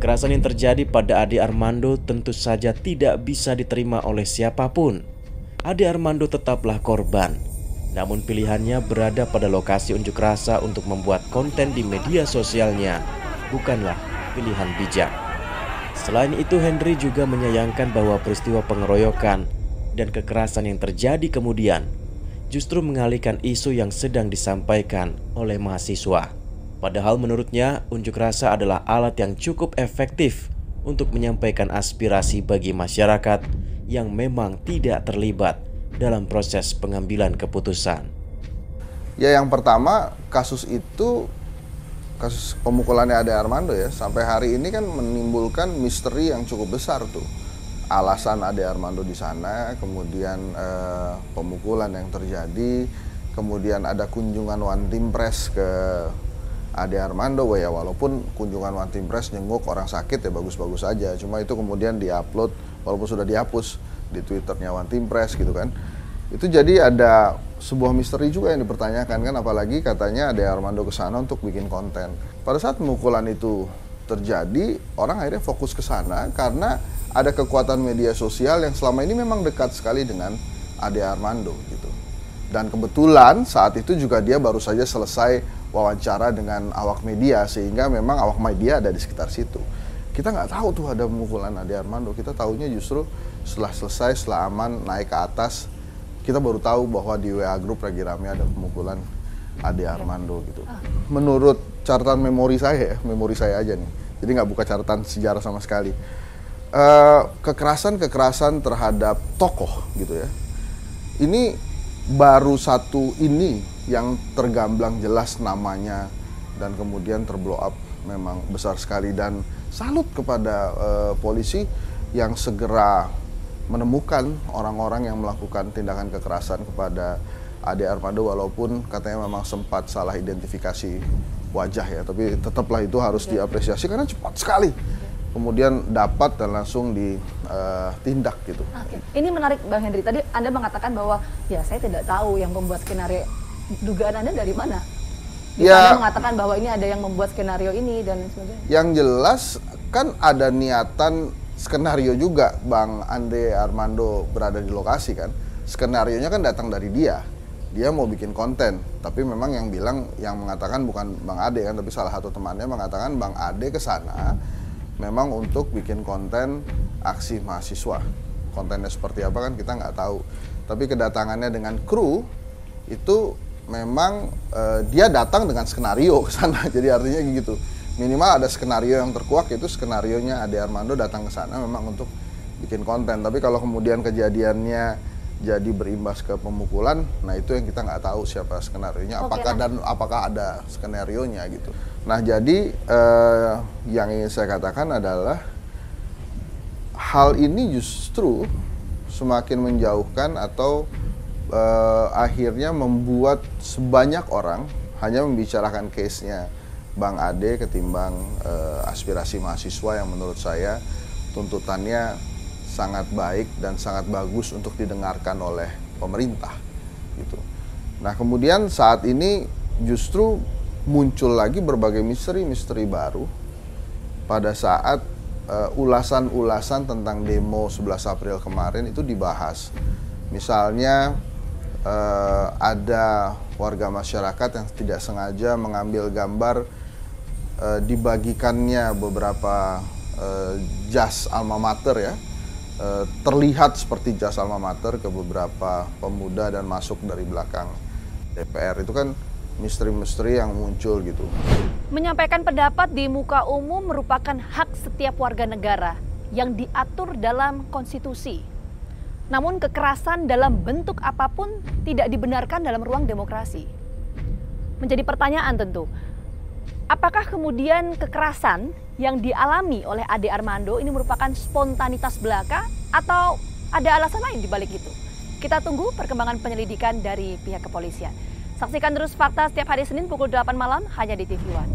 Kekerasan yang terjadi pada Ade Armando tentu saja tidak bisa diterima oleh siapapun. Ade Armando tetaplah korban. Namun pilihannya berada pada lokasi unjuk rasa untuk membuat konten di media sosialnya bukanlah pilihan bijak. Selain itu, Henry juga menyayangkan bahwa peristiwa pengeroyokan dan kekerasan yang terjadi kemudian justru mengalihkan isu yang sedang disampaikan oleh mahasiswa. Padahal menurutnya unjuk rasa adalah alat yang cukup efektif untuk menyampaikan aspirasi bagi masyarakat yang memang tidak terlibat dalam proses pengambilan keputusan. Ya, yang pertama kasus pemukulannya Ade Armando ya, sampai hari ini kan menimbulkan misteri yang cukup besar tuh. Alasan Ade Armando di sana, kemudian pemukulan yang terjadi, kemudian ada kunjungan One Team Press ke Ade Armando ya, walaupun kunjungan One Team Press jenguk orang sakit ya bagus-bagus aja, cuma itu kemudian diupload walaupun sudah dihapus di Twitternya One Team Press gitu kan. Itu jadi ada sebuah misteri juga yang dipertanyakan kan, apalagi katanya Ade Armando ke sana untuk bikin konten. Pada saat pemukulan itu terjadi, orang akhirnya fokus ke sana karena ada kekuatan media sosial yang selama ini memang dekat sekali dengan Ade Armando gitu. Dan kebetulan saat itu juga dia baru saja selesai wawancara dengan awak media, sehingga memang awak media ada di sekitar situ. Kita nggak tahu tuh ada pemukulan Ade Armando, kita tahunya justru setelah selesai, setelah aman, naik ke atas, kita baru tahu bahwa di WA Group lagi rame ada pemukulan Ade Armando gitu. Menurut catatan memori saya aja nih, jadi nggak buka catatan sejarah sama sekali. Kekerasan terhadap tokoh gitu ya, ini baru satu ini yang tergamblang jelas namanya dan kemudian terblow up memang besar sekali, dan salut kepada polisi yang segera menemukan orang-orang yang melakukan tindakan kekerasan kepada Ade Armando, walaupun katanya memang sempat salah identifikasi wajah ya, tapi tetaplah itu harus diapresiasi karena cepat sekali kemudian dapat dan langsung ditindak gitu. Oke. Ini menarik Bang Henry, tadi Anda mengatakan bahwa ya saya tidak tahu yang membuat skenario, dugaan Anda dari mana? Ya, Anda mengatakan bahwa ini ada yang membuat skenario ini dan sebagainya. Yang jelas kan ada niatan skenario juga Bang Ade Armando berada di lokasi kan. Skenarionya kan datang dari dia. Dia mau bikin konten, tapi memang yang mengatakan bukan Bang Ade kan, tapi salah satu temannya mengatakan Bang Ade ke sana memang untuk bikin konten aksi mahasiswa. Kontennya seperti apa kan kita nggak tahu. Tapi kedatangannya dengan kru itu memang dia datang dengan skenario ke sana. Jadi artinya gitu. Minimal ada skenario yang terkuak, itu skenarionya Ade Armando datang ke sana memang untuk bikin konten. Tapi kalau kemudian kejadiannya jadi berimbas ke pemukulan, nah itu yang kita nggak tahu siapa skenarionya, apakah ada skenarionya gitu. Nah jadi yang ingin saya katakan adalah hal ini justru semakin menjauhkan atau akhirnya membuat sebanyak orang hanya membicarakan case-nya Bang Ade ketimbang aspirasi mahasiswa yang menurut saya tuntutannya sangat baik dan sangat bagus untuk didengarkan oleh pemerintah gitu. Nah kemudian saat ini justru muncul lagi berbagai misteri baru pada saat ulasan-ulasan tentang demo 11 April kemarin itu dibahas. Misalnya ada warga masyarakat yang tidak sengaja mengambil gambar dibagikannya beberapa jas alma mater ya, terlihat seperti jas alma mater ke beberapa pemuda dan masuk dari belakang DPR. Itu kan misteri-misteri yang muncul gitu. Menyampaikan pendapat di muka umum merupakan hak setiap warga negara yang diatur dalam konstitusi. Namun kekerasan dalam bentuk apapun tidak dibenarkan dalam ruang demokrasi. Menjadi pertanyaan tentu, apakah kemudian kekerasan yang dialami oleh Ade Armando ini merupakan spontanitas belaka atau ada alasan lain di balik itu? Kita tunggu perkembangan penyelidikan dari pihak kepolisian. Saksikan terus Fakta setiap hari Senin pukul 8 malam hanya di TV One.